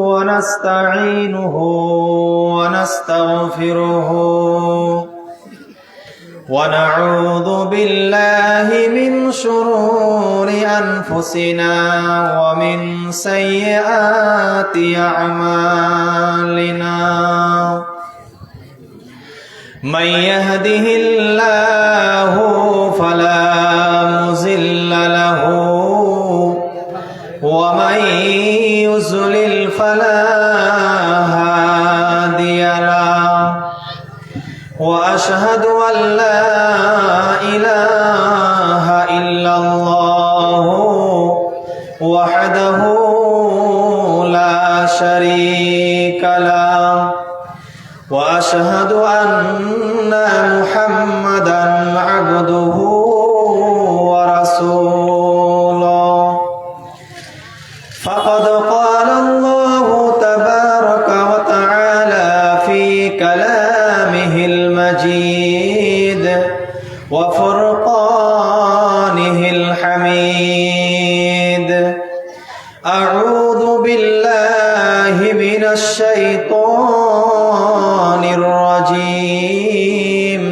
ونستعينه ونستغفره ونعوذ بالله من شرور أنفسنا ومن سيئات أعمالنا من يهده الله فلا مضل له ومن يضلل فلا هادي له وأشهد أن لا إله إلا الله وحده لا شريك له وأشهد أن محمدا عبده ورسوله فقد قال الله تبارك وتعالى في كلامه المجيد وفرقانه الحميد أعوذ بالله من الشيطان الرجيم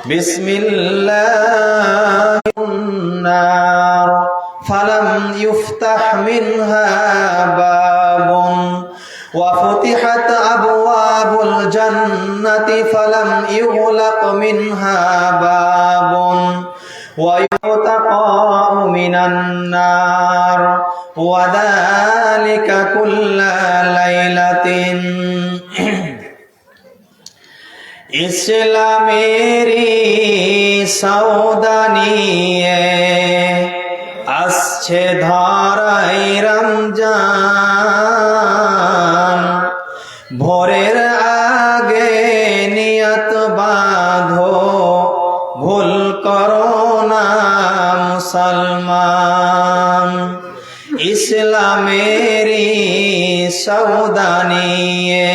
بسم الله النار فلم يفتح منها باب وفتحت أبواب الجنة فلم يغلق منها باب ويعتق من النار وذلك كل ليلة ইসলামেরি সওদা নিয়ে আসছে ধরাই রমজান ভোরের আগে নিয়ত বাঁধো ভুল করো না মুসলমান ইসলামেরি সওদা নিয়ে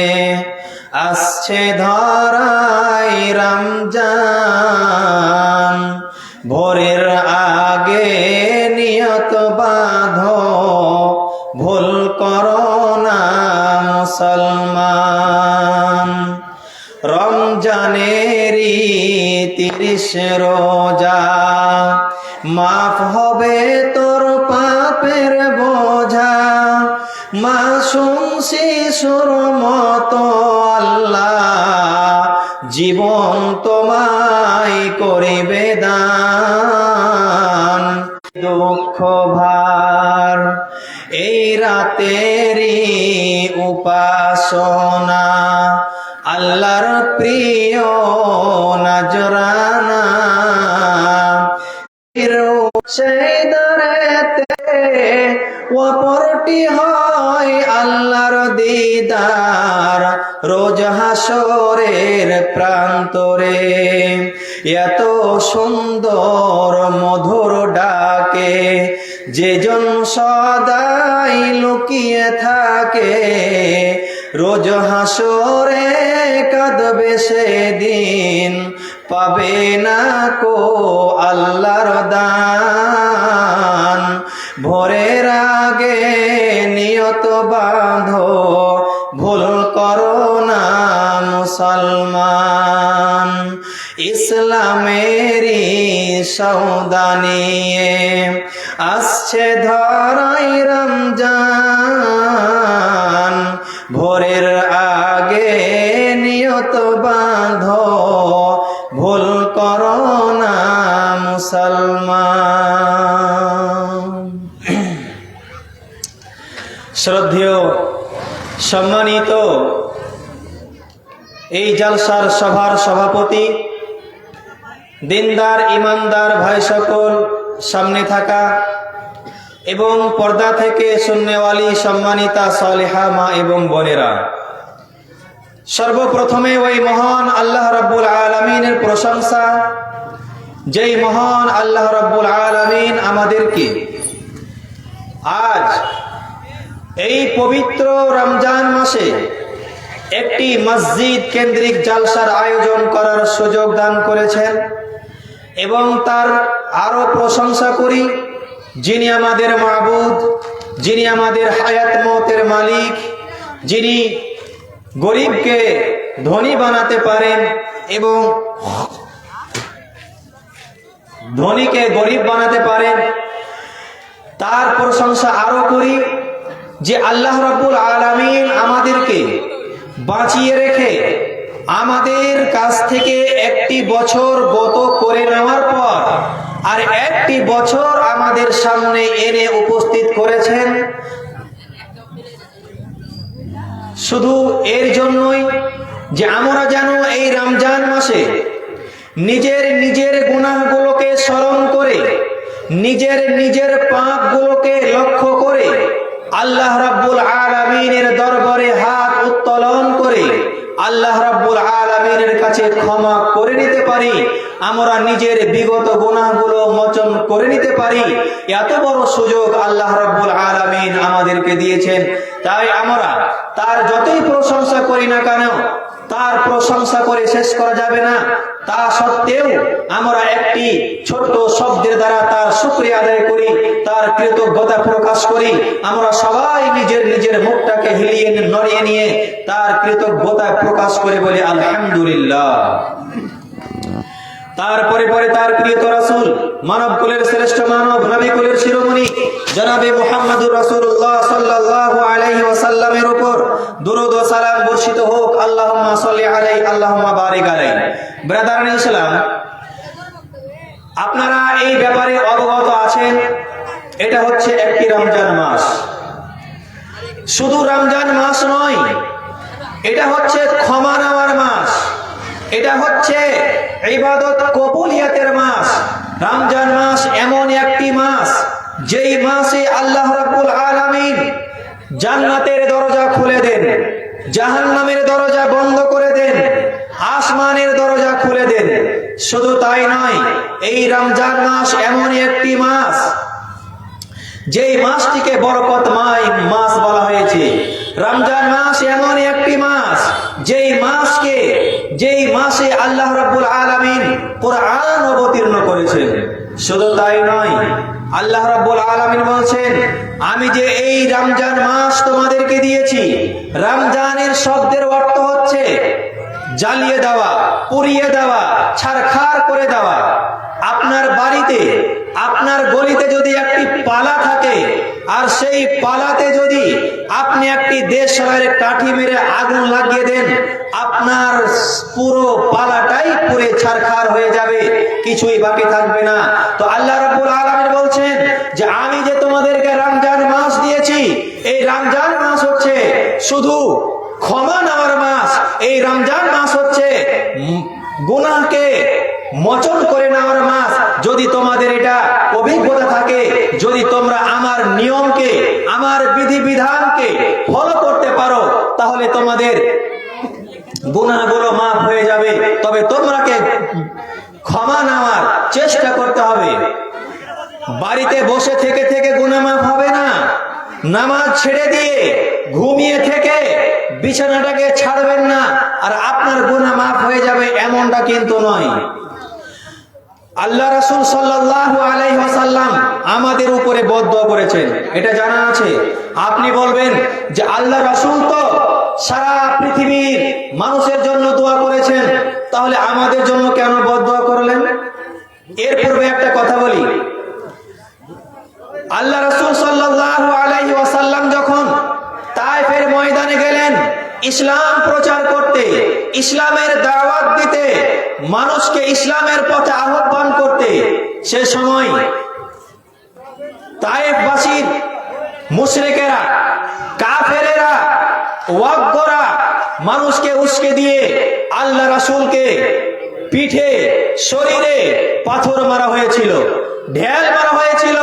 আসছে ধরাই রমজান ভোরের আগে নিয়ত বাঁধো ভুল করো না মুসলমান রমজানেরই 30 রোজা মাফ হবে তোর পাপের বোঝা মাসুম শিশুর মতো আল্লাহ জীবন তোমায় করিবে দান দুঃখ ভার এই রাতেরই উপাসনা আল্লাহর প্রিয় নজরানা সেই দরেতে অপরটি হয় আল্লাহর দিদার রোজ হাসরের প্রান্তরে এত সুন্দর মধুর ডাকে যেজন সদাই লুকিয়ে থাকে রোজ হাসরে কাঁদবে সেদিন পাবে না কো আল্লাহর দান ভোরের আগে নিয়ত বাঁধো ভুল করো না মুসলমান ইসলামেরি সওদা নিয়ে আসছে ধরাই রমজান ভোরের আগে নিয়ত বাঁধো ভুল করো না মুসলমান শ্রদ্ধেয় সম্মানিত এই জলসার সভার সভাপতি দিনদার ইমানদার ভাই সকল সামনে থাকা এবং পর্দা থেকে শুননেওয়ালি সম্মানিতা সালেহা মা এবং বোনেরা সর্বপ্রথমে ওই মহান আল্লাহ রাব্বুল আলামিনের প্রশংসা যেই মহান আল্লাহ রাব্বুল আলামিন আমাদেরকে আজ এই পবিত্র রমজান মাসে একটি মসজিদ কেন্দ্রিক জালসার আয়োজন করার সুযোগ দান করেছেন এবং তার আরো প্রশংসা করি যিনি আমাদের মাবুদ যিনি আমাদের হায়াত মওতের মালিক, যিনি গরিবকে ধনী বানাতে পারেন এবং ধনীকে গরিব বানাতে পারেন, তার প্রশংসা আরো করি যে আল্লাহ রাব্বুল আলামিন আমাদেরকে বাঁচিয়ে রেখে আমাদের কাছ থেকে একটি বছর গত করে নেওয়ার পর আর একটি বছর আমাদের সামনে এনে উপস্থিত করেছেন শুধু এর জন্যই যে আমরা যেন এই রমজান মাসে নিজের গুনাহগুলোকে স্মরণ করে নিজের পাপগুলোকে লক্ষ্য করে আল্লাহ রাব্বুল আলামিনের দরবারে হাত উত্তোলন করে আল্লাহ রাব্বুল আলামিনের কাছে ক্ষমা করে নিতে পারি, আমরা নিজের বিগত গুনাহগুলো মোচন করে নিতে পারি। এত বড় সুযোগ আল্লাহ রাব্বুল আলামিন আমাদেরকে দিয়েছেন। তাই আমরা তার যতই প্রশংসা করি না কেন, তার প্রশংসা করে শেষ করা যাবে না। তা সত্ত্বেও আমরা একটি ছোট্ট শব্দের দ্বারা তার শুকরিয়া আদায় করি, তার কৃতজ্ঞতা প্রকাশ করি। আমরা সবাই নিজের মুখটাকে হিলিয়ে নড়িয়ে নিয়ে তার কৃতজ্ঞতা প্রকাশ করে বলি আলহামদুলিল্লাহ। তারপরে তার প্রিয় রাসূল, মানব কুলের শ্রেষ্ঠ মানব, নবী কুলের শিরোমণি জনাবে মুহাম্মদুর রাসূলুল্লাহ সাল্লাল্লাহু আলাইহি ওয়াসাল্লামের উপর দুরূদ ও সালাম বর্ষিত হোক। আল্লাহুম্মা সাল্লি আলাইহি আল্লাহুম্মা বারিক আলাইহি। ব্রাদারান ইসলাম, আপনারা এই ব্যাপারে অবগত আছেন, এটা হচ্ছে একটি রমজান মাস। শুধু রমজান মাস নয়, এটা হচ্ছে ক্ষমা নেওয়ার মাস, এটা হচ্ছে ইবাদত কবুলিয়াতের মাস। রমজান মাস এমন একটি মাস যেই মাসে আল্লাহ রাব্বুল আলামিন জান্নাতের দরজা খুলে দেন, জাহান্নামের দরজা বন্ধ করে দেন, আসমানের দরজা খুলে দেন। শুধু তাই নয়, এই রমজান মাস এমন একটি মাস যেই মাসটিকে বরকতময় মাস বলা হয়েছে। রমজান মাস এমন একটি মাস যেই মাসে আল্লাহ রাব্বুল আলামিন কোরআন অবতীর্ণ করেছেন। শুধু তাই নয়, আল্লাহ রাব্বুল আলামিন বলছেন, আমি যে এই রমজান মাস তোমাদেরকে দিয়েছি, রমজানের শব্দের অর্থ হচ্ছে জ্বালিয়ে দেওয়া, পুড়িয়ে দেওয়া, ছারখার করে দেওয়া। আপনার বাড়িতে, আপনার গলিতে যদি একটি পালা থাকে আর সেই পালাতে যদি আপনি একটি দেশলাইয়ের কাঠি মেরে আগুন লাগিয়ে দেন, আপনার পুরো পালাটাই পুড়ে ছারখার হয়ে যাবে, কিছুই বাকি থাকবে না। তো আল্লাহ রাব্বুল আলামিন বলছেন যে আমি যে তোমাদেরকে রমজান মাস দিয়েছি, এই রমজান মাস হচ্ছে শুধু ক্ষমা নেওয়ার মাস। এই রমজান মাস হচ্ছে গুনাহকে মোচন করে নেওয়ার মাস। যদি তোমাদের এটা অভিজ্ঞতা থাকে, যদি তোমরা আমার নিয়মকে, আমার বিধিবিধানকে ফলো করতে পারো, তাহলে তোমাদের গুনাহগুলো মাফ হয়ে যাবে। তবে তোমরাকে ক্ষমা নেওয়ার চেষ্টা করতে হবে। বাড়িতে বসে থেকে গুনাহ মাফ হবে না। নামাজ ছেড়ে দিয়ে ঘুমিয়ে থেকে বিছানাটাকে ছাড়বেন না আর আপনার গুনাহ মাফ হয়ে যাবে, এমনটা কিন্তু নয়। আল্লাহ রাসূল সাল্লাল্লাহু আলাইহি ওয়াসাল্লাম আমাদের উপরে বদদোয়া করেছেন, এটা জানা আছে। আপনি বলবেন যে আল্লাহ রাসূল তো সারা পৃথিবীর মানুষের জন্য দোয়া করেছেন, তাহলে আমাদের জন্য কেন বদদোয়া করলেন? এর পূর্বে একটা কথা বলি, আল্লাহ রাসূল সাল্লাল্লাহু আলাইহি ওয়াসাল্লাম যখন তায়েফের ময়দানে গেলেন ইসলাম প্রচার করতে, ইসলামের দাওয়াত দিতে, মানুষকে ইসলামের পথে আহ্বান করতে, সে সময় তায়েফবাসীর মুশরিকেরা, কাফেরেরা, ওয়াক্করা মানুষকে উস্কে দিয়ে আল্লাহ রাসূলকে পিঠে, শরীরে পাথর মারা হয়েছিল, ঢেল মারা হয়েছিল,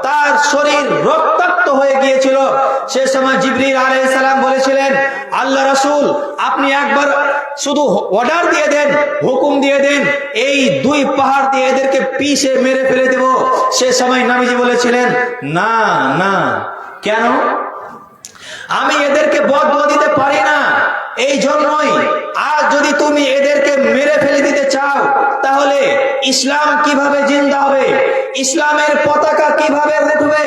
তার শরীর রক্তাক্ত হয়ে গিয়েছিল। সে সময় জিবরিল আলাইহিস সালাম বলেছিলেন, আল্লাহ রাসূল আপনি একবার শুধু অর্ডার দিয়ে দেন, হুকুম দিয়ে দেন, এই দুই পাহাড় দিয়ে এদেরকে পিষে মেরে ফেলে দেব। সে সময় নবীজি বলেছিলেন, না না, কেন? আমি এদেরকে বদদোয়া দিতে পারি না, এই জন্যই আজ যদি তুমি এদেরকে মেরে ফেলে দিতে চাও, তাহলে ইসলাম কিভাবে জিন্দা হবে, ইসলামের পতাকা কিভাবে উঠবে,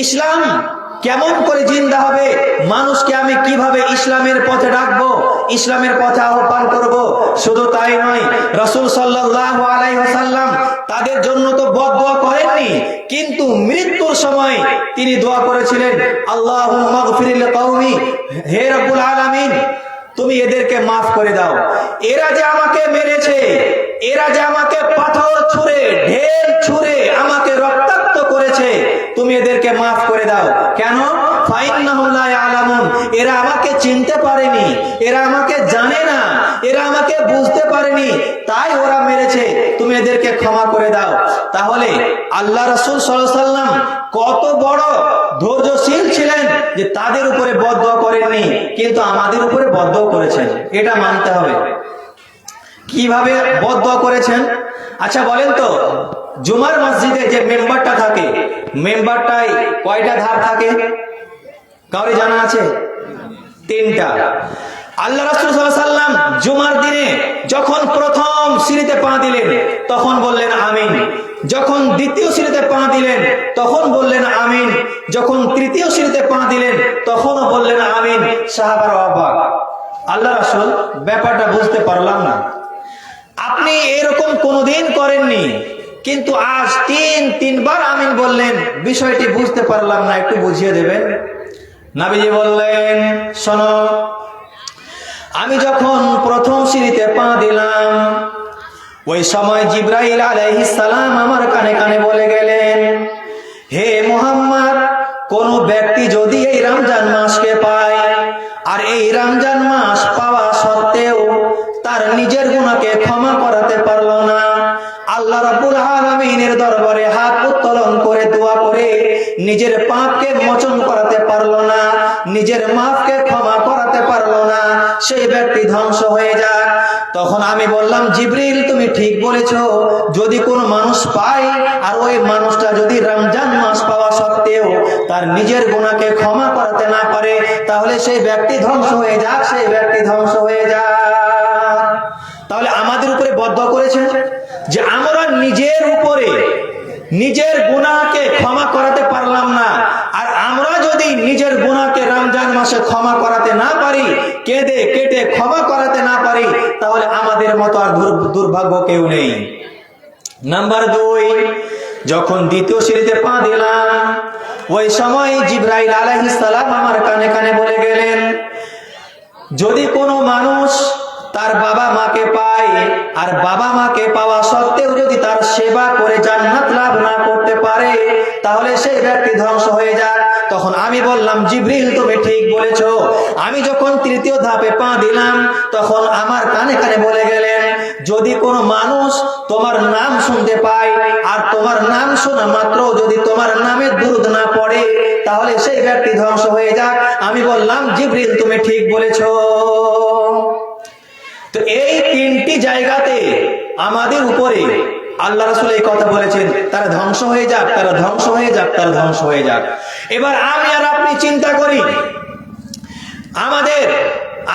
ইসলাম কেমন করে জিন্দা হবে, মানুষকে আমি কিভাবে ইসলামের পথে ডাকবো, ইসলামের পথে আহ্বান করব। শুধু তাই নয়, রাসূল সাল্লাল্লাহু আলাইহি ওয়াসাল্লাম তাদের জন্য তো বদদোয়া করেননি, কিন্তু মৃত্যুর সময় তিনি দোয়া করেছিলেন, আল্লাহুম্মা গফির লিকাওমি, হে রব্বুল আলামিন তুমি এদেরকে মাফ করে দাও। এরা যে আমাকে মেরেছে, এরা যে আমাকে পাথর ছুঁড়ে ঢেল ছুঁড়ে আমাকে রক্তাক্ত করেছে, তুমি এদেরকে মাফ করে দাও। কেন? ফাইন্নাহুম লা ইয়ালামুন, এরা আমাকে চিনতে পারেনি, এরা আমাকে জানে না, এরা আমাকে বুঝতে পারেনি, তাই ওরা মেরেছে, তুমি এদেরকে ক্ষমা করে দাও। তাহলে আল্লাহ রাসূল সাল্লাল্লাহু আলাইহি ওয়াসাল্লাম কত বড় ধৈর্যশীল ছিলেন যে তাদের উপরে বদদোয়া করেননি, কিন্তু আমাদের উপরে বদদোয়া করেছেন, এটা মানতে হবে। কিভাবে বদদোয়া করেছেন? আচ্ছা বলেন তো, জুমার মসজিদে যে মেম্বারটা থাকে, মেম্বারটায় কয়টা ধার থাকে? কাউরে জানা আছে? 3টা। আল্লাহ রাসূল সাল্লাল্লাহু আলাইহি ওয়াসাল্লাম জুমার দিনে যখন প্রথম সিঁড়িতে পা দিলেন তখন বললেন আমিন, যখন দ্বিতীয় সিঁড়িতে পা দিলেন তখন বললেন আমিন, যখন তৃতীয় সিঁড়িতে পা দিলেন তখনও বললেন আমিন। সাহাবারা অবাক, আল্লাহ রাসূল ব্যাপারটা বুঝতে পারলাম না, আপনি এরকম কোনোদিন করেননি, কিন্তু আজ তিনবার আমিন বললেন, বিষয়টি বুঝতে পারলাম না, একটু বুঝিয়ে দেবেন? নবীজি বললেন, শোনো, আমি যখন প্রথম সিঁড়িতে পা দিলাম ওই সময় জিবরাইল আলাইহিস সালাম আমার কানে কানে বলে গেলেন, হে মুহাম্মদ, কোন ব্যক্তি যদি এই রমজান মাসকে পায় আর এই রমজান মাস পাওয়া সত্ত্বেও তার নিজের গুনাহকে ক্ষমা করাতে পারলো না, আল্লাহ রাব্বুল আলামিনের দরবারে হাত উত্তোলন করে দোয়া করে নিজের পাপকে মোচন করাতে পারলো না, নিজের মাফকে ক্ষমা করাতে পারলো না, সেই ব্যক্তি ধ্বংস হয়ে যাক। তখন আমি বললাম, জিবরিল তুমি ঠিক বলেছো, যদি কোন মানুষ পায় আর ওই মানুষটা যদি রমজান মাস পাওয়া সত্ত্বেও তার নিজের গুনাহকে ক্ষমা করাতে না পারে, তাহলে সেই ব্যক্তি ধ্বংস হয়ে যাক, সেই ব্যক্তি ধ্বংস হয়ে যাক। তাহলে আমাদের উপরে বদদোয়া করেছেন যে আমরা নিজের উপরে নিজের গুনাহকে ক্ষমা করাতে পারলাম না, আর আমরা যদি নিজের গুনাহকে রমজান মাসে ক্ষমা করাতে না পারি, কেঁদে কেটে ক্ষমা করাতে না পারি, তাহলে আমাদের মতো আর দুর্ভাগ্য কেউ নেই। নাম্বার 2, যখন দ্বিতীয় সিঁড়িতে পা দিলাম ওই সময় জিবরাইল আলাইহিস সালাম আমার কানে কানে বলে গেলেন, যদি কোনো মানুষ তার বাবা মাকে পায় আর বাবা মাকে পাওয়া সত্ত্বেও যদি তার সেবা করে জান্নাত লাভ না করতে পারে, তাহলে সেই ব্যক্তি ধ্বংস হয়ে যায়। তখন আমি বললাম, জিবরিল তুমি ঠিক বলেছো। আমি যখন তৃতীয় ধাপে পা দিলাম তখন আমার কানে কানে বলে গেলেন, যদি কোনো মানুষ তোমার নাম শুনতে পায় আর তোমার নাম শোনা মাত্র যদি তোমার নামে দুরূদ না পড়ে, তাহলে সেই ব্যক্তি ধ্বংস হয়ে যাক। আমি বললাম, জিবরিল তুমি ঠিক বলেছো। তো এই 3টি জায়গাতে আমাদের উপরে আল্লাহ রাসূল এই কথা বলেছেন, তারা ধ্বংস হয়ে যাক, তারা ধ্বংস হয়ে যাক, তারা ধ্বংস হয়ে যাক। এবার আমি আর আপনি চিন্তা করি, আমাদের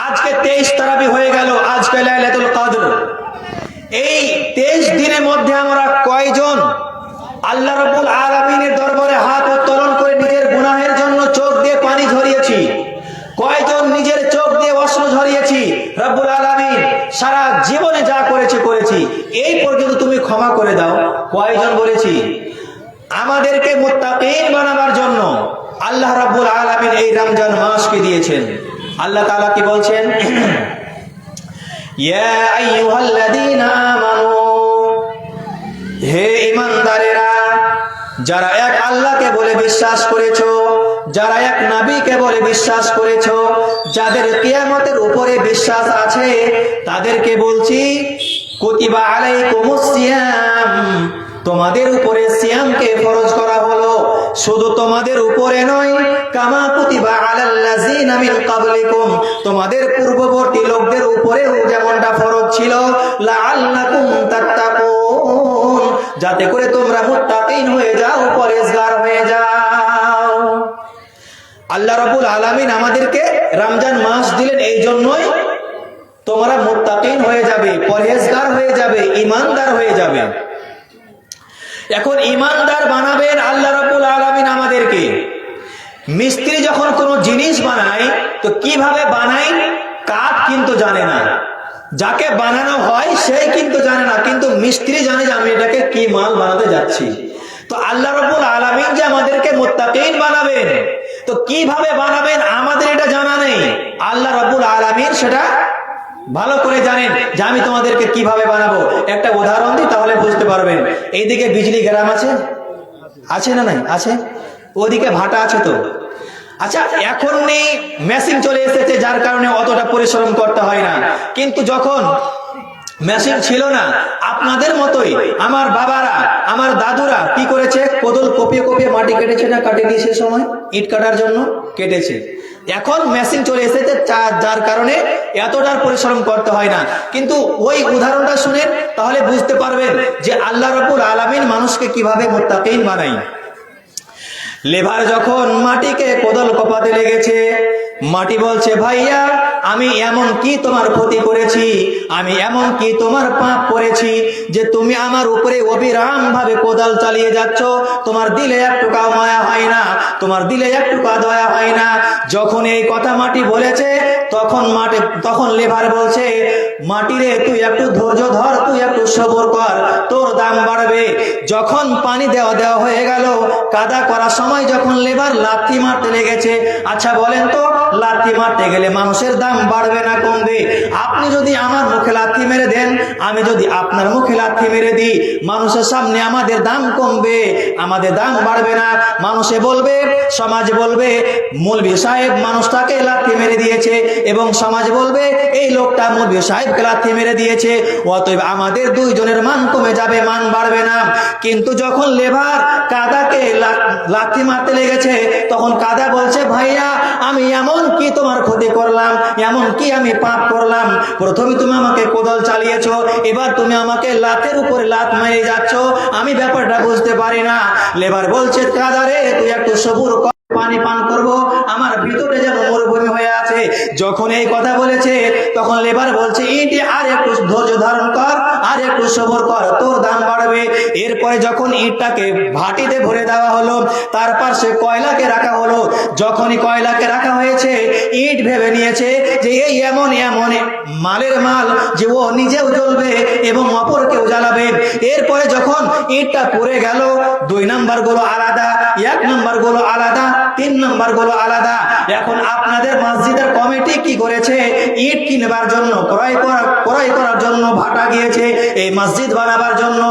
আজকে 23 তারাবি হয়ে গেল, আজকে লাইলাতুল কদর। এই 23 দিনের মধ্যে আমরা কয়জন আল্লাহ রাব্বুল আলামিনের দরবারে হাত উত্তোলন করে নিজের গুনাহের জন্য চোখ দিয়ে পানি ঝরিয়েছি? কয়জন নিজের চোখ দিয়ে অশ্রু ঝরিয়েছি? রব্বুল আলামিন সারা জীবনে যা করেছি এই পর্যন্ত তুমি ক্ষমা করে দাও, কয়জন বলেছি? আমাদেরকে মুত্তাকিন বানাবার জন্য আল্লাহ রাব্বুল আলামিন এই রমজান মাসকে দিয়েছেন। আল্লাহ তাআলা কি বলছেন? ইয়া আইয়ুহাল্লাযীনা আমানু, হে ঈমানদারেরা, যারা এক আল্লাহকে বলে বিশ্বাস করেছো, যারা এক নবীকে বলে বিশ্বাস করেছো, যাদের কিয়ামতের উপরে বিশ্বাস আছে, তাদেরকে বলছি, কুতিবা আলাইকুমুস সিয়াম, তোমাদের উপরে সিয়ামকে ফরজ করা হলো। শুধু তোমাদের উপরে নয়, কামা কুতিবা আলাল্লাযিনা মিন ক্বাবলিকুম, তোমাদের পূর্ববর্তী লোকদের উপরেও যেমনটা ফরজ ছিল, লাআল্লাকুম তাত্তাকুন, যাতে করে তোমরা মুত্তাকিন হয়ে যাও, পরেজগার হয়ে যাও। আল্লাহ রাব্বুল আলামিন আমাদেরকে রমজান মাস দিলেন এই জন্যই, তোমরা মুত্তাকিন হয়ে যাবে, পরেজগার হয়ে যাবে, ঈমানদার হয়ে যাবে। এখন ঈমানদার বানাবেন আল্লাহ রাব্বুল আলামিন আমাদেরকে, মিস্ত্রি যখন কোনো জিনিস বানায় তো কিভাবে বানায় কাঠ কিন্তু জানে না, যাকে বানানো হয় সেই কিন্তু জানে না, কিন্তু মিস্ত্রি জানে যে আমি এটাকে কি মাল বানাতে যাচ্ছি। তো আল্লাহ রাব্বুল আলামিন যে আমাদেরকে মুত্তাকিন বানাবেন, তো কিভাবে বানাবেন আমাদের এটা জানা নেই, আল্লাহ রাব্বুল আলামিন সেটা ভালো করে জানেন যে আমি তোমাদেরকে কিভাবে বানাবো। একটা উদাহরণ দিই তাহলে বুঝতে পারবেন। এইদিকে বিজলি গ্রাম আছে, আছে না নাই? আছে। ওদিকে ভাটা আছে তো। আচ্ছা, এখন নেই, মেশিন চলে এসেছে, যার কারণে অতটা পরিশ্রম করতে হয় না। কিন্তু যখন মেশিন ছিল না, আপনাদের মতোই আমার বাবারা, আমার দাদুরা কি করেছে, কোদল কপিয়ে কপিয়ে মাটি কেটেছে না কাটেনি, সে সময় ইট কাটার জন্য কেটেছে। এখন মেশিন চলে এসেছে, যার কারণে এতটার পরিশ্রম করতে হয় না। কিন্তু ওই উদাহরণটা শুনেন তাহলে বুঝতে পারবেন যে আল্লাহ রাব্বুল আলামিন মানুষকে কিভাবে মুত্তাকিন বানায়। লেবার যখন মাটিকে কোদল কোপাতে লেগেছে, মাটি বলছে, ভাইয়া আমি এমন কি তোমার ক্ষতি করেছি, আমি এমন কি তোমার পাপ করেছি যে তুমি আমার উপরে অবিরাম ভাবে কোদাল চালিয়ে যাচ্ছ, তোমার দিলে একটুকু মায়া হয় না, তোমার দিলে একটুকু দয়া হয় না। যখন এই কথা মাটি বলেছে, তখন লেবার বলছে, মাটি রে তুই একটু ধৈর্য ধর, তুই একটু সবর কর, তোর দাম বাড়বে। যখন পানি দেওয়া হয়ে গেল, কাদা করার সময় যখন লেবার লাথি মারতে লেগেছে, আচ্ছা বলেন তো, লাথি মারতে গেলে মানুষের দাম বাড়বে না কমবে? আপনি যদি আমার মুখে লাথি মেরে দেন, আমি যদি আপনার মুখে লাথি মেরে দিই, মানুষের সামনে আমাদের দাম কমবে, আমাদের দাম বাড়বে না। মানুষে বলবে, সমাজ বলবে, মৌলভী সাহেব মানুষটাকে লাথি মেরে দিয়েছে, এবং সমাজ বলবে এই লোকটা মৌলভী সাহেবকে লাথি মেরে দিয়েছে, অতএব আমাদের দুইজনের মান কমে যাবে, মান বাড়বে না। কিন্তু যখন লেবার কাদাকে লাথি মারতে লেগেছে, তখন কাদা বলছে, ভাইয়া আমি এমন কি তোমার ক্ষতি করলাম, এমন কি আমি পাপ করলাম? প্রথমে তুমি আমাকে কোদাল চালিয়েছো, এবার তুমি আমাকে লাতের উপরে লাত মেরে যাচ্ছ, আমি ব্যাপারটা বুঝতে পারি না। লেবার বলছে, কাদা রে তুই একটু সবুর কর, পানি পান করবো, আমার ভিতরে যেন মরুভূমি হয়ে আছে। যখন এই কথা বলেছে, তখন লেবার বলছে, ইট আর একটু ধৈর্য ধারণ কর, আর একটু সবর কর, তোর দাম বাড়বে। এরপরে যখন ইটটাকে ভাটিতে ভরে দেওয়া হলো, তার পাশে কয়লাকে রাখা হলো। যখনই কয়লাকে রাখা হয়েছে, ইট ভেবে নিয়েছে যে এই এমন মালের মাল যে ও নিজেও জ্বলবে এবং অপরকেও জ্বালাবে। এরপরে যখন ইটটা পড়ে গেল, 2 নাম্বার গুলো আলাদা, 1 নাম্বার গুলো আলাদা, 3 নাম্বার গুলো আলাদা। এখন আপনাদের মসজিদের কমিটি কি করেছে, ইট কিনবার জন্য, ক্রয় করার জন্য ভাটা গিয়েছে এই মসজিদ বানাবার জন্য।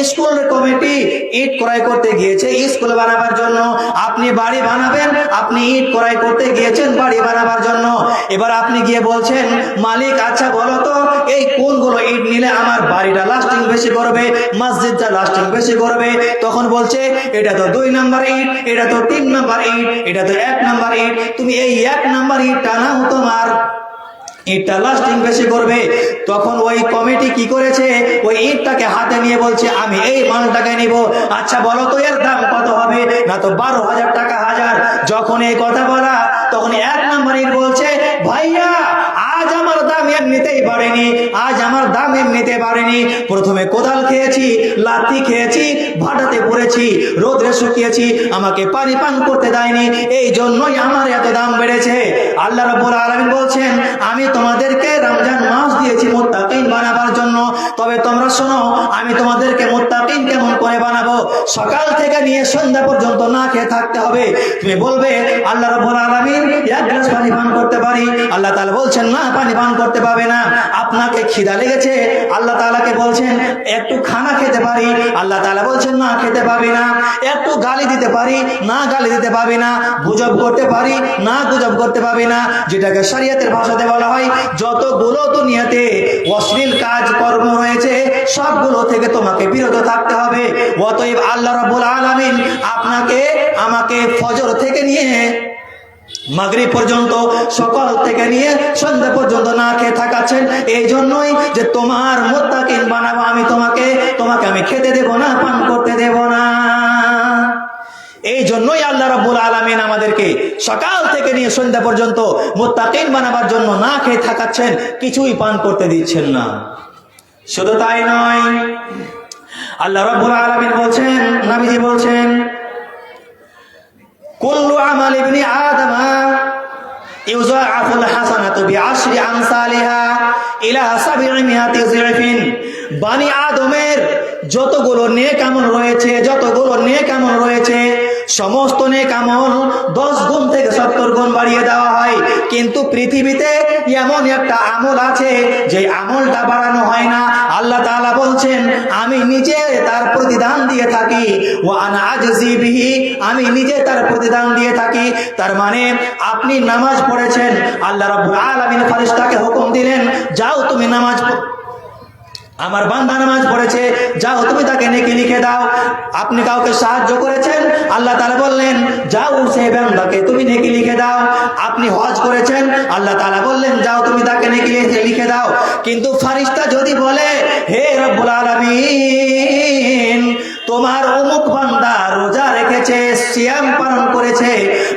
স্কুলের কমিটি ইট ক্রয় করতে গিয়েছে স্কুল বানাবার জন্য। আপনি বাড়ি বানাবেন, আপনি ইট ক্রয় করতে গিয়েছেন বাড়ি বানাবার জন্য। এবার আপনি গিয়ে বলছেন, মালিক আচ্ছা বলো তো এই কোনগুলো ইট নিলে আমার বাড়িটা লাস্টিং বেশি করবে, মসজিদটা লাস্টিং বেশি করবে? তখন বলছে, এটা তো 2 নাম্বার ইট, এটা তো 3 নাম্বার ইট, এটা তো 1 নাম্বার ইট, তুমি এই 1 নাম্বার ইটটা নাও, তোমার ইটটা লাস্টিং বেশি করবে। তখন ওই কমিটি কি করেছে, ওই ইটটাকে হাতে নিয়ে বলছে, আমি এই মালটাকে নিব, আচ্ছা বলো তো এর দাম কত হবে? না তো 12,000 টাকা হাজার। যখন এই কথা বলা, তখন 1 নাম্বার ইট বলছে, ভাইয়া আজ আমার দাম এমনিতেই বাড়েনি, আজ আমার দাম এমনিতে বাড়েনি। প্রথমে কোদাল খেয়েছি, লাথি খেয়েছি, ভাটাতে পড়েছি, রোদে শুকিয়েছি, আমাকে পানি পান করতে দেয়নি, এই জন্যই আমার এত দাম বেড়েছে। আল্লাহ রাব্বুল আলামিন বলছেন, আমি তোমাদেরকে রমজান মাস দিয়েছি মুত্তাকিন বানাবার জন্য, তবে তোমরা শোনো আমি তোমাদেরকে মুত্তাকিন কেমন করে বানাবো। সকাল থেকে নিয়ে সন্ধ্যা পর্যন্ত না খেয়ে থাকতে হবে। তুমি বলবে, আল্লাহ রাব্বুল আলামিন 1 গ্লাস পানি পান করতে পারি, আল্লাহ তাআলা বলছেন না, পানি পান করতে পারবে না। আপনাকে খিদা লেগেছে, আল্লাহ তাআলাকে বলছেন একটু খানা খেতে পারি, আল্লাহ তাআলা বলছেন না, খেতে পারবি না। একটু গালি দিতে পারি, না গালি দিতে পারবি না। গুজব করতে পারি, না গুজব করতে পারবি না। যেটাকে শরীয়তের ভাষাতে বলা হয়, যতগুলো দুনিয়াতে অশ্লীল কাজ কর্ম রয়েছে সবগুলো থেকে তোমাকে বিরত থাকতে হবে। অতএব আল্লাহ রাব্বুল আলামিন আপনাকে আমাকে ফজর থেকে নিয়ে মাগরিব পর্যন্ত, সকাল থেকে নিয়ে সন্ধ্যা পর্যন্ত না খেয়ে থাকাচ্ছেন, এই জন্যই যে তোমার মুত্তাকিন বানাবো আমি তোমাকে আমি খেতে দেব না, পান করতে দেব না। এই জন্যই আল্লাহ রাব্বুল আলামিন আমাদেরকে সকাল থেকে নিয়ে সন্ধ্যা পর্যন্ত মুত্তাকিন বানাবার জন্য না খেয়ে থাকাচ্ছেন, কিছুই পান করতে দিচ্ছেন না। শুধু তাই নয়, আল্লাহ রাব্বুল আলামিন বলছেন, নবীজি বলছেন, কুল্লু আমাল ইবনি আদমা ইউযাআফুল হাসানাতু বিআশরি আমসালিহা ইলা 700 যিফিন। বনি আদমের যতগুলো নেক আমল রয়েছে সমস্ত নেক আমল 10 গুণ থেকে 70 গুণ বাড়িয়ে দেওয়া হয়। কিন্তু পৃথিবীতে এমন একটা আমল আছে যে আমলটা বাড়ানো হয় না। আল্লাহ তাআলা বলছেন আমি নিজে তার প্রতিদান দিয়ে থাকি, ওয়া আনা আজজি বিহি, আমি নিজে তার প্রতিদান দিয়ে থাকি। তার মানে আপনি নামাজ পড়েছেন, আল্লাহ রাব্বুল আলামিন ফেরেশতাকে হুকুম দিলেন যাও তুমি নামাজ আমার বান্দা নামাজ পড়েছে, যাও তুমি তাকে নেকি লিখে দাও। আপনি কাউকে সাহায্য করেছেন, আল্লাহ তাআলা বললেন যাও সেই বান্দাকে তুমি নেকি লিখে দাও। আপনি হজ করেছেন, আল্লাহ তাআলা বললেন যাও তুমি তাকে নেকি লিখে দাও। কিন্তু ফেরেশতা যদি বলে হে রব্বুল আলামিন তোমার অমুক বান্দা রোজা রেখেছে, সিয়াম পালন করেছে,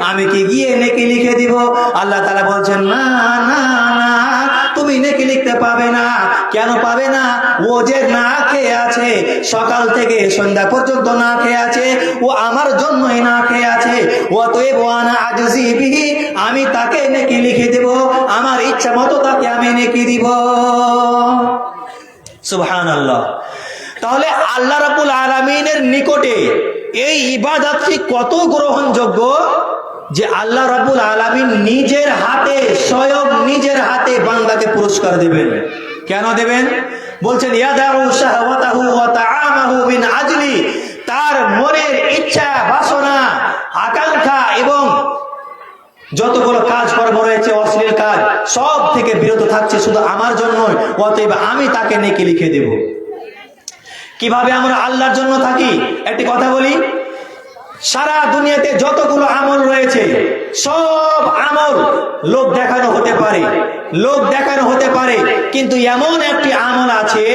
আমি কি গিয়ে নেকি লিখে দিব? আল্লাহ তাআলা বলছেন না না না, তুমি নেকি লিখতে পাবে না। কেন পাবে না? ও যে না খেয়ে আছে, সকাল থেকে সন্ধ্যা পর্যন্ত না খেয়ে আছে, ও আমার জন্যই না খেয়ে আছে। অতএব আনা আজজি বিহি, আমি তাকে নেকি লিখে দেব, আমার ইচ্ছা মতো তাকে আমি নেকি দিব। সুবহানাল্লাহ। তাহলে আল্লাহ রাব্বুল আলামিনের নিকটে এই ইবাদতটি কত গ্রহণযোগ্য যে আল্লাহ রাব্বুল আলামিন নিজের হাতে, স্বয়ং নিজের হাতে বান্দাকে পুরস্কার দেবেন। কেন দেবেন? বলছেন ইয়াদাউ শাহওয়াতাহু ওয়া তাআমাহু মিন আজলি, তার মনের ইচ্ছা, বাসনা, আকাঙ্ক্ষা এবং যতগুলো কাজকর্ম রয়েছে অশ্লীল কাজ সব থেকে বিরত থাকছে শুধু আমার জন্যই, অতএব আমি তাকে নেকি লিখে দেব। কিভাবে আমরা আল্লাহর জন্য থাকি? একটি কথা বলি, সারা দুনিয়াতে যতগুলো আমল রয়েছে সব আমল লোক দেখানো হতে পারে, কিন্তু এমন একটি আমল আছে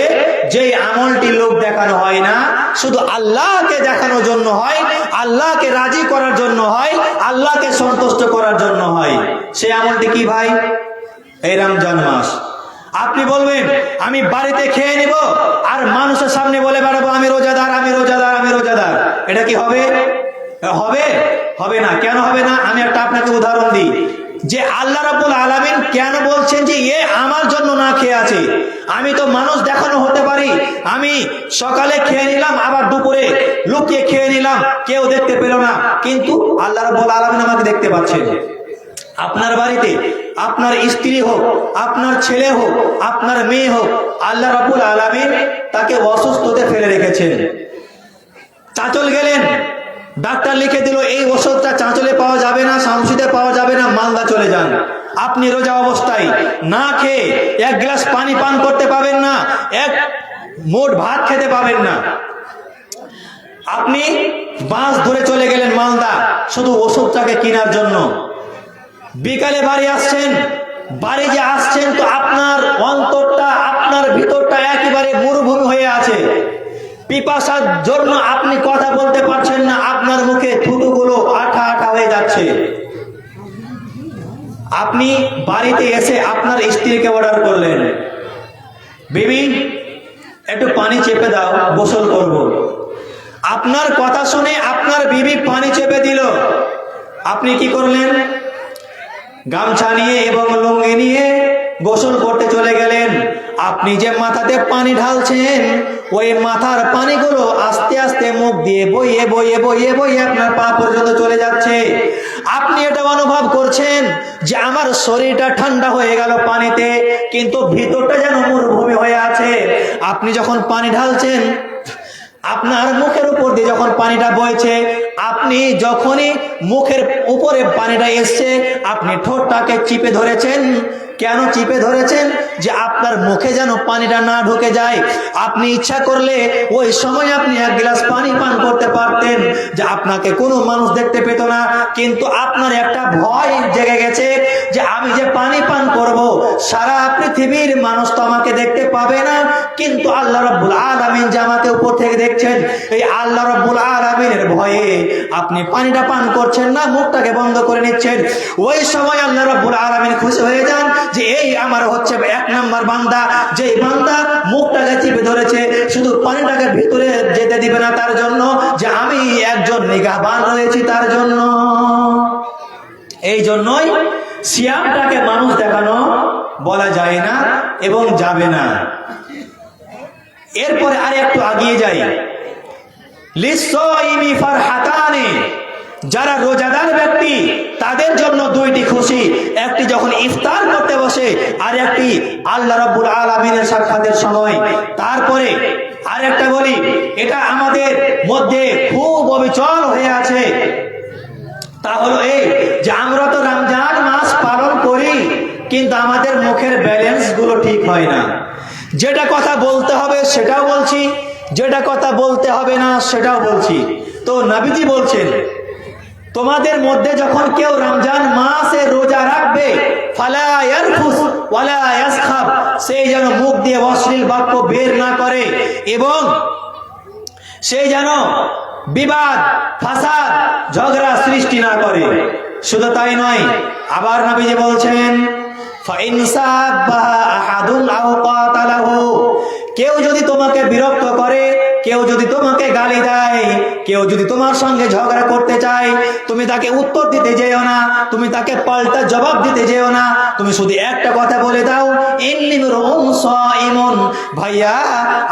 যে আমলটি লোক দেখানো হয় না, শুধু আল্লাহকে দেখানোর জন্য হয়, আল্লাহকে রাজি করার জন্য হয়, আল্লাহকে সন্তুষ্ট করার জন্য হয়। সেই আমলটি কি ভাই? এই রমজান মাস। আপনি বলবেন আমি বাড়িতে খেয়ে নিব আর মানুষের সামনে বলে বেড়াবো আমি রোজাদার, আমি রোজাদার, আমি রোজাদার। এটা কি হবে? হবে না। কেন হবে না? আমি একটা আপনাকে উদাহরণ দিই যে আল্লাহ রাব্বুল আলামিন কেন বলছেন যে এ আমার জন্য না খেয়ে আছে। আমি তো মানুষ দেখানো হতে পারি, আমি সকালে খেয়ে নিলাম আবার দুপুরে লুকিয়ে খেয়ে নিলাম, কেউ দেখতে পেল না, কিন্তু আল্লাহ রাব্বুল আলামিন আমাকে দেখতে পাচ্ছেন। আপনার বাড়িতে আপনার স্ত্রী হোক, আপনার ছেলে হোক, আপনার মেয়ে হোক, আল্লাহ রাব্বুল আলামিন তাকে অসুস্থতে ফেলে রেখেছেন। চাঁচল গেলেন, ডাক্তার লিখে দিল এই ওষুধটা চাঁচলে পাওয়া যাবে না, শামসিতে পাওয়া যাবে না, মালদা চলে যান। আপনি রোজা অবস্থায় না খেয়ে এক গ্লাস পানি পান করতে পাবেন না, এক মোট ভাত খেতে পাবেন না। আপনি বাস ধরে চলে গেলেন মালদা শুধু ওষুধটাকে কেনার জন্য। বিকালে বাড়ি আসছেন, বাড়ি যে আসছেন তো আপনার অন্তরটা, আপনার ভিতরটা একেবারে মরুভূমি হয়ে আছে। পিপাসার জন্য আপনি কথা বলতে পারছেন না, আপনার মুখে থুতুগুলো আঠা আঠা হয়ে যাচ্ছে। আপনি বাড়িতে এসে আপনার স্ত্রীকে অর্ডার করলেন, বেবি একটু পানি চেপে দাও, গোসল করব। আপনার কথা শুনে আপনার বিবি পানি চেপে দিল, আপনি কি করলেন? গামছা নিয়ে এবং লুঙ্গি নিয়ে গোসল করতে চলে গেলেন। আপনি যে মাথাতে পানি ঢালছেন, ওই মাথার পানিগুলো আস্তে আস্তে মুখ দিয়ে বইয়ে বইয়ে বইয়ে বইয়ে আপনার পা পর্যন্ত চলে যাচ্ছে। আপনি এটা অনুভব করছেন যে আমার শরীরটা ঠান্ডা হয়ে গেল পানিতে, কিন্তু ভিতরটা যেন মরুভূমি হয়ে আছে। আপনি যখন পানি ঢালছেন, আপনার মুখের উপর দিয়ে যখন পানিটা বইছে, আপনি যখনই মুখের উপরে পানিটা এসছে, আপনি ঠোঁটটাকে চিপে ধরেছেন। কেন চিপে ধরেছেন? যে আপনার মুখে যেন পানিটা না ঢুকে যায়। আপনি ইচ্ছা করলে ওই সময় আপনি এক গ্লাস পানি পান করতে পারতেন, যে আপনাকে কোনো মানুষ দেখতে পেত না, কিন্তু আপনার একটা ভয় জেগে গেছে যে আমি যে পানি পান করব, সারা পৃথিবীর মানুষ তো আমাকে দেখতে পাবে না, কিন্তু আল্লাহ রাব্বুল আলামিন যে আমাকে উপর থেকে দেখছেন, এই আল্লাহ রাব্বুল আলামিনের ভয়ে আপনি পানিটা পান করছেন না, মুখটাকে বন্ধ করে নিচ্ছেন। ওই সময় আল্লাহ রাব্বুল আলামিন খুশি হয়ে যান যে এই আমার হচ্ছে এক নাম্বার বান্দা, যে বান্দা মুখটাকে চিপে ধরেছে, শুধু পানিটাকে ভিতরে যেতে দিবে না তার জন্য যে আমি একজন নিগাহবান রয়েছি তার জন্য। এই জন্যই সিয়ামটাকে মানুষ দেখানো বলা যায় না এবং যাবে না। এরপরে আর একটু আগিয়ে যাই, লিসসাইমি ফারহাতানি, যারা রোজাদার ব্যক্তি তাদের জন্য দুইটি খুশি, একটি যখন ইফতার করতে বসে আর একটি আল্লাহ রাব্বুল আলামিনের সাক্ষাতের সময়। তারপরে আর একটা বলি, এটা আমাদের মধ্যে খুব অবিচল হয়ে আছে, তা হলো এই যে আমরা তো রমজান মাস পালন করি কিন্তু আমাদের মুখের ব্যালেন্স গুলো ঠিক হয় না। যেটা কথা বলতে হবে সেটাও বলছি, যেটা কথা বলতে হবে না সেটাও বলছি। তো নবীজি বলছেন, তোমাদের মধ্যে যখন কেউ রমজান মাসে রোজা রাখবে ফালা ইয়ারফুস ওয়ালা ইয়াসখাব, সেই যেন মুখ দিয়ে অশ্লীল বাক্য বের না করে এবং সেই যেন বিবাদ ফাসাদ ঝগড়া সৃষ্টি না করে। শুধু তাই নয়, আবার নবীজি বলছেন ফাইন সাব্বাহা আহাদুন আও কাতালাহু, কেউ যদি তোমাকে বিরক্ত করে, কেউ যদি তোমাকে গালি দেয়, কেউ যদি তোমার সঙ্গে ঝগড়া করতে চায়, তুমি তাকে উত্তর দিতে যেও না, তুমি তাকে পাল্টা জবাব দিতে যেও না, তুমি শুধু একটা কথা বলে দাও, ইন্নী মুরউন সাইমুন, ভাইয়া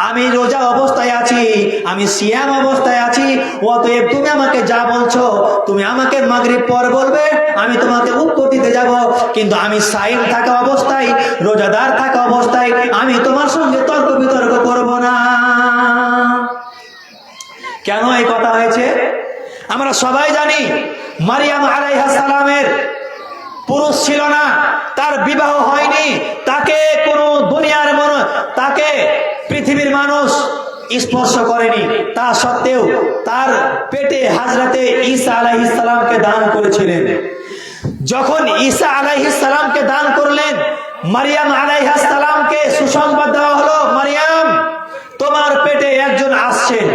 আমি রোজা অবস্থায় আছি, আমি সিয়াম অবস্থায় আছি, অতএব তুমি আমাকে যা বলছো তুমি আমাকে মাগরিব পর বলবে, আমি তোমাকে উত্তর দিতে যাব, কিন্তু আমি সাইম থাকা অবস্থায়, রোজাদার থাকা অবস্থায় আমি তোমার সঙ্গে তর্ক বিতর্ক করব না। কেন এই কথা হয়েছে? আমরা সবাই জানি মারিয়াম আলাইহিস সালামের পুরুষ ছিল না, তার বিবাহ হয়নি, তাকে কোনো দুনিয়ার তাকে পৃথিবীর মানুষ স্পর্শ করেনি, তা সত্ত্বেও তার পেটে হযরতে ঈসা আলাইহিস সালামকে দান করেছিলেন। যখন ঈসা আলাইহিস সালামকে দান করলেন, মারিয়াম আলাইহিস সালামকে সুসংবাদ দেওয়া হলো, মারিয়াম তোমার পেটে একজন আসছেন,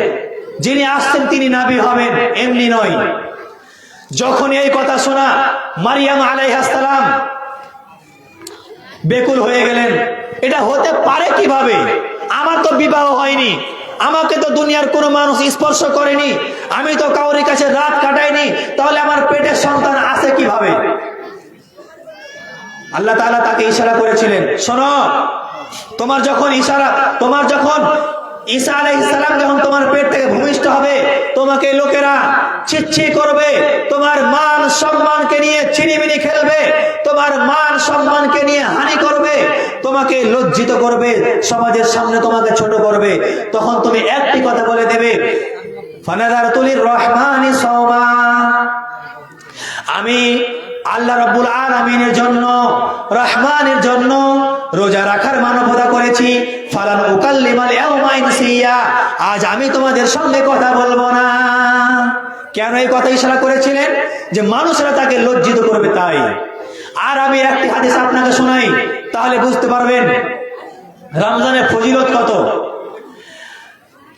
যিনি আসছেন তিনি নবী হবেন, এমনি নয়। যখন এই কথা শোনা মারিয়াম আলাইহিস সালাম বেকুল হয়ে গেলেন, এটা হতে পারে কিভাবে? আমার তো বিবাহ হয়নি, আমাকে তো দুনিয়ার কোনো মানুষ স্পর্শ করেনি, আমি তো কাউরির কাছে রাত কাটাইনি, তাহলে আমার পেটের সন্তান আসে কিভাবে? আল্লাহ তাআলা তাকে ইশারা করেছিলেন, শোনো, তোমার যখন ঈসা আলাইহিস সালাম যখন তোমার পেট থেকে ভূমিষ্ঠ হবে, তোমাকে লোকেরা ছিচ্ছি করবে, তোমার মান সম্মানকে নিয়ে ছিনিমিনি খেলবে, তোমার মান সম্মানকে নিয়ে হানি করবে, তোমাকে লজ্জিত করবে, সমাজের সামনে তোমাকে ছোট করবে। তখন তুমি একটি কথা বলে দেবে, ফানাযারতু লির-রহমানি সাওমা, আমি আল্লাহ রাব্বুল আলামিনের জন্য, রহমানের জন্য রোজা রাখার মানবতা করেছি, ফালান উকাল্লিমাল ইয়াওমা ইনসিয়া, আজ আমি তোমাদের সঙ্গে কথা বলবো না। কেন এই কথা ইশারা করেছিলেন? যে মানুষরা তাকে লজ্জিত করবে তাই। আর আমি একটি হাদিস আপনাকে শোনাই, তাহলে বুঝতে পারবেন রমজানের ফজিলত কত।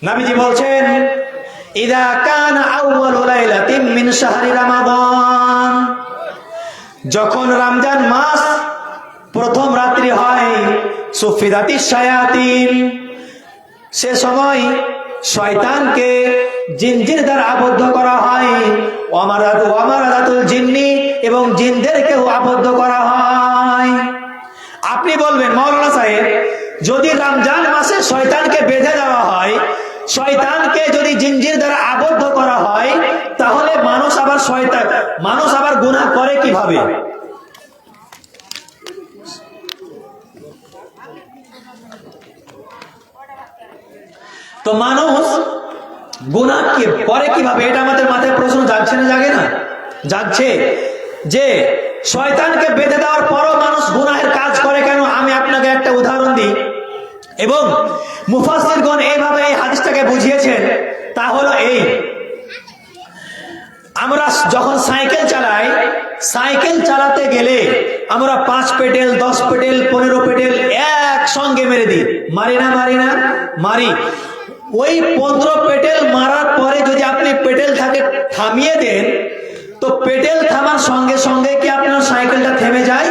নবীজি বলছেন, ইযা কানা আউয়ালু লাইলাতিন মিন শাহরি রমাদান, যখন রমজান মাস প্রথম রাত্রি হয়, সুফিদাতিশ শায়াতিন, সে সময় শয়তানকে জিনজির দ্বারা আবদ্ধ করা হয়, ওয়ামারাতুল জিন্নি, এবং জিনদেরকেও আবদ্ধ করা হয়। আপনি বলবেন, মাওলানা সাহেব, যদি রমজান মাসে শয়তানকে বেঁধে দেওয়া হয়, শয়তানকে যদি জিনজির দ্বারা আবদ্ধ করা হয়, তাহলে মানুষ আবার গুনাহ করে কিভাবে? তো মানুষ গুনাহ করে কিভাবে? এটা আমাদের মাথায় প্রশ্ন জাগছে না জাগে না? জাগছে। যে শয়তানকে বেঁধে দেওয়ার পরও মানুষ গুনাহের কাজ করে কেন? আমি আপনাকে একটা উদাহরণ দিই, এবং মুফাসসিরগণ এইভাবে এই হাদিসটাকে বুঝিয়েছেন। তা হলো এই, আমরা যখন সাইকেল চালাই, সাইকেল চালাতে গেলে আমরা 5 পেডেল, 10 পেডেল, 15 পেডেল একসঙ্গে মেরে দিই, মারি না? মারি। ওই 15 পেডেল মারার পরে যদি আপনি পেডেলটাকে থামিয়ে দেন, তো পেডেল থামার সঙ্গে সঙ্গে কি আপনার সাইকেলটা থেমে যায়?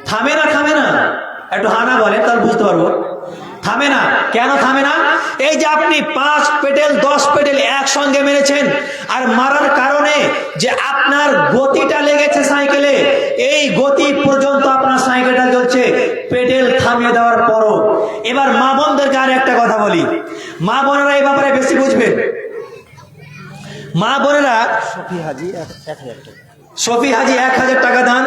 থামে না? একটু হানা বলেন, তাহলে বুঝতে পারবো। থামে না। কেন থামে না? এই যে আপনি 5 পেডেল 10 পেডেল একসঙ্গে মেরেছেন, আর মারার কারণে যে আপনার গতিটা লেগেছে সাইকেলে, এই গতি পর্যন্ত আপনার সাইকেলটা চলছে পেডেল থামিয়ে দেওয়ার পরও। এবার মা বোনদেরকে আর একটা কথা বলি, মা বোনেরা এই ব্যাপারে বেশি বুঝবেন। মা বোনেরা, শফি হাজি 1000 টাকা দান,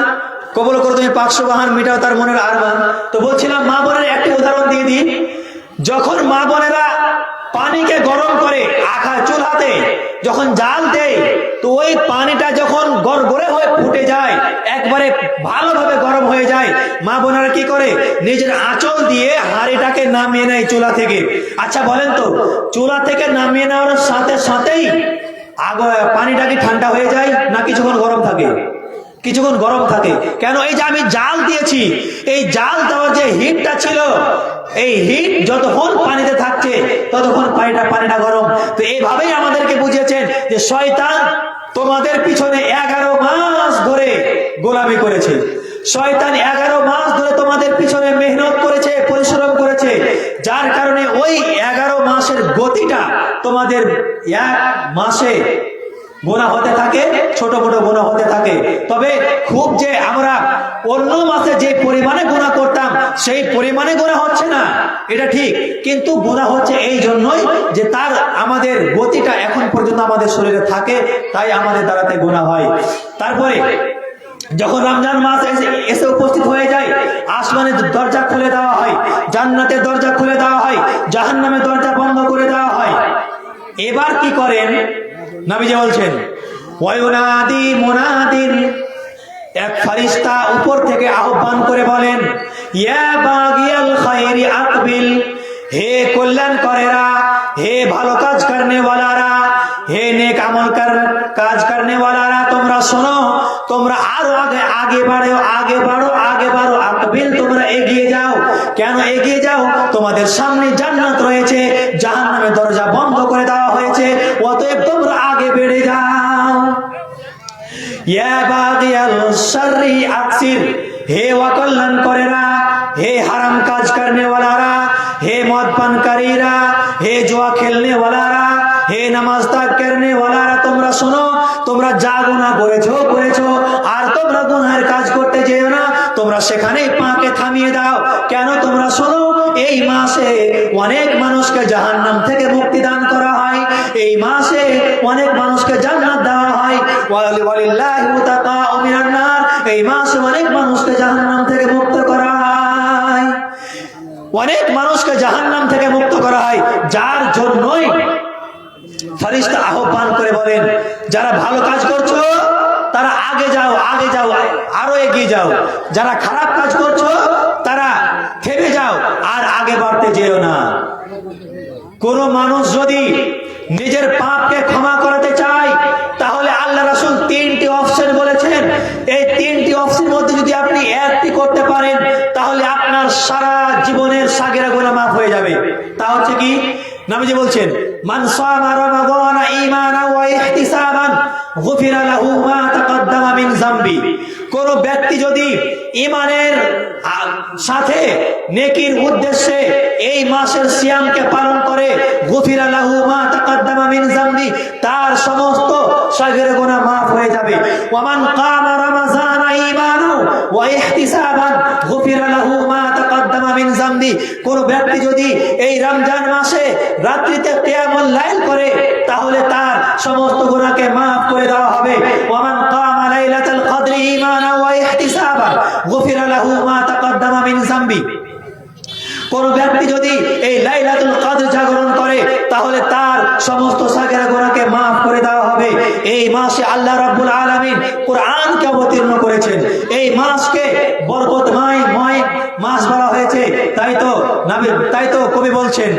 কবল করো তুমি 500 বাহান, মিটাও তার মনের আরমান। তো বলছিলাম মা বোনের একটি উদাহরণ দিয়ে দিই। যখন মা বোনেরা পানিকে গরম করে চুলাতে যখন জাল দেয়, তো ওই পানিটা যখন গড়গড়ে হয়ে ফুটে যায়, একবারে ভালোভাবে গরম হয়ে যায়, মা বোনেরা কি করে? নিজের আঁচল দিয়ে হাঁড়িটাকে নামিয়ে নেয় চুলা থেকে। আচ্ছা বলেন তো, চুলা থেকে নামিয়ে নেওয়ার সাথে সাথেই পানিটা কি ঠান্ডা হয়ে যায় না কিছুক্ষণ গরম থাকে? কিছুক্ষণ গরম থাকে। কেন? এই যে আমি জাল দিয়েছি, এই জাল দেওয়ার যে হিটটা ছিল, এই হিট যতক্ষণ পানিতে থাকছে ততক্ষণ পানিটা গরম। তো এইভাবেই আমাদেরকে বুঝিয়েছেন যে শয়তান তোমাদের পিছনে 11 মাস ধরে গোলামি করেছে। শয়তান 11 মাস ধরে তোমাদের পিছনে মেহনত করেছে, পরিশ্রম করেছে, যার কারণে ওই 11 মাসের গতিটা তোমাদের 1 মাসে গুনাহ হতে থাকে, ছোট ছোট গুনাহ হতে থাকে। তবে খুব যে আমরা অন্য মাসে যে পরিমাণে গুনাহ করতাম সেই পরিমাণে গুনাহ হচ্ছে না, এটা ঠিক, কিন্তু গুনাহ হচ্ছে এই জন্যই যে তার আমাদের গতিটা এখন পর্যন্ত আমাদের শরীরে থাকে, তাই আমাদের দ্বারাতে গুনাহ হয়। তারপরে যখন রমজান মাস এসে উপস্থিত হয়ে যায়, আসমানের দরজা খুলে দেওয়া হয়, জান্নাতের দরজা খুলে দেওয়া হয়, জাহান্নামের দরজা বন্ধ করে দেওয়া হয়। এবার কি করেন? নবীজি বলছেন, ওয়ায়ুনাদি মুনাদিন, এক ফেরেশতা উপর থেকে আহ্বান করে বলেন, ইয়া বাগিয়াল খায়রি আকবিল, হে কল্যাণ করেরা, হে ভালো কাজ করনে ওয়ালারা, হে নেক আমল কাজ করনে ওয়ালারা, তোমরা শোনো, তোমরা আরো আগে বাড়ো, আগে বাড়ো, আগে বাড়ো, আকবিল, তোমরা এগিয়ে যাও। কেন এগিয়ে যাও? তোমাদের সামনে জান্নাত রয়েছে, জাহান্নামের দরজা বন্ধ করে দেওয়া হয়েছে, অতএব তোমরা আগে বেড়ে যাও। ইয়া বাগিয়াল শাররি আকসির, হে অকল্যাণ করেরা, হে হারাম কাজ করনে ওয়ালারা, হে মদ পানকারীরা, হে জুয়া খেলনে ওয়ালারা, হে নামাজ ত্যাগ করনে ওয়ালারা, তোমরা শোনো, তোমরা যা গুনাহ করেছো আর তোমরা গুনাহের কাজ করতে যেও না, তোমরা সেখানেই পাকে থামিয়ে দাও। কেন? তোমরা শোনো, এই মাসে অনেক মানুষকে জাহান্নাম থেকে মুক্তি দান করা হয়, এই মাসে অনেক মানুষকে জান্নাত দেওয়া হয়, ওয়ালিল্লাহি মুতাকাউ মিনান নার, এই মাসে অনেক মানুষকে জাহান্নাম থেকে মুক্ত করা হয়, অনেক মানুষকে জাহান্নাম থেকে মুক্ত করা হয়। যার জন্যই ফেরেশতা আহ্বান করে বলেন, যারা ভালো কাজ করছো তারা আগে যাও, আগে যাও, আরো এগিয়ে যাও, যারা খারাপ কাজ করছো তারা থেমে যাও, আর আগে বাড়তে যেও না। কোন মানুষ যদি নিজের পাপকে ক্ষমা করাতে চায়, তাহলে আল্লাহ রাসূল 3টি অপশন বলেছেন, এই 3টি অপশনের মধ্যে যদি আপনি একটি করতে পারেন, তাহলে আপনার সারা জীবনের সাগিরা গুনাহ মাফ হয়ে যাবে। তা হচ্ছে কি? নবীজি বলছেন, মান সামা রমাদান ঈমানান ওয়া ইহতিসাবান গুফিরা লাহু মা তাকদ্দামা মিন যামবি। কোন ব্যক্তি যদি ঈমানের সাথে নেকির উদ্দেশ্যে এই মাসের সিয়ামকে পালন করে, গুফিরা লাহু মা তাকদ্দামা মিন যামবি, তার সমস্ত সাগিরা গুনাহ মাফ হয়ে যাবে। ওয়া মান কামা রমাযান ঈমানান ওয়া ইহতিসাবান গুফিরা লাহু মা তাকদ্দামা মিন যামবি। কোন ব্যক্তি যদি এই রমজান মাসে রাত্রিতে কিয়ামুল লাইল করে, তাহলে তার সমস্ত গুনাহকে মাফ করে দেওয়া হবে। ওয়া মান কামা লাইলাতুল কদরি ঈমানান ওয়া ইহতিসাবান গুফিরা লাহু মা তাকদ্দামা মিন যামবি। কোন ব্যক্তি যদি এই লাইলাতুল কদর জাগরণ করে, তাহলে তার সমস্ত সাগিরা গুনাহকে মাফ করে দেওয়া হবে। এই মাসে আল্লাহ রাব্বুল আলামিন কোরআনকে অবতীর্ণ করেছেন, এই মাসকে বরকতময় মাস বলা হয়েছে। তাই তো কবি বলছেন,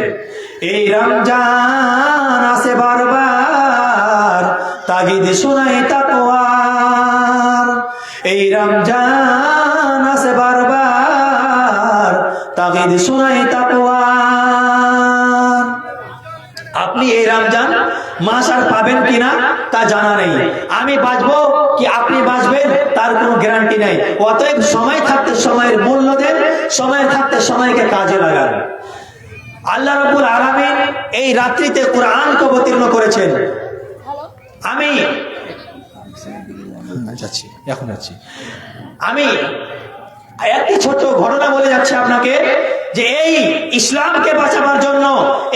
এই রমজান আসে বারবার, তাগিদ শোনাই তাকওয়ার, এই রমজান আসে বারবার, তাগিদ শোনাই তাকওয়ার। আপনি এই রমজান মাস আর পাবেন কিনা তা জানা নেই, আমি বাঁচবো কি আপনি বাঁচবেন তার কোনো গ্যারান্টি নেই। অতএব সময় থাকতে সময়ের মূল্য দেন, সময় থাকতে সময়কে কাজে লাগান। আল্লাহ রাব্বুল আলামিন এই রাত্রিতে কোরআনকে অবতীর্ণ করেছেন। আমি একটি ছোট্ট ঘটনা বলে যাচ্ছি আপনাকে, যে এই ইসলামকে বাঁচাবার জন্য,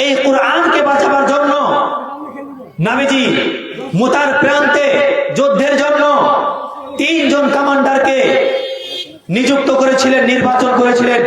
এই কোরআনকে বাঁচাবার জন্য নবীজি মুতার প্রান্তে যুদ্ধের জন্য 3 জন কমান্ডারকে নিযুক্ত করেছিলেন, নির্বাচন করেছিলেন।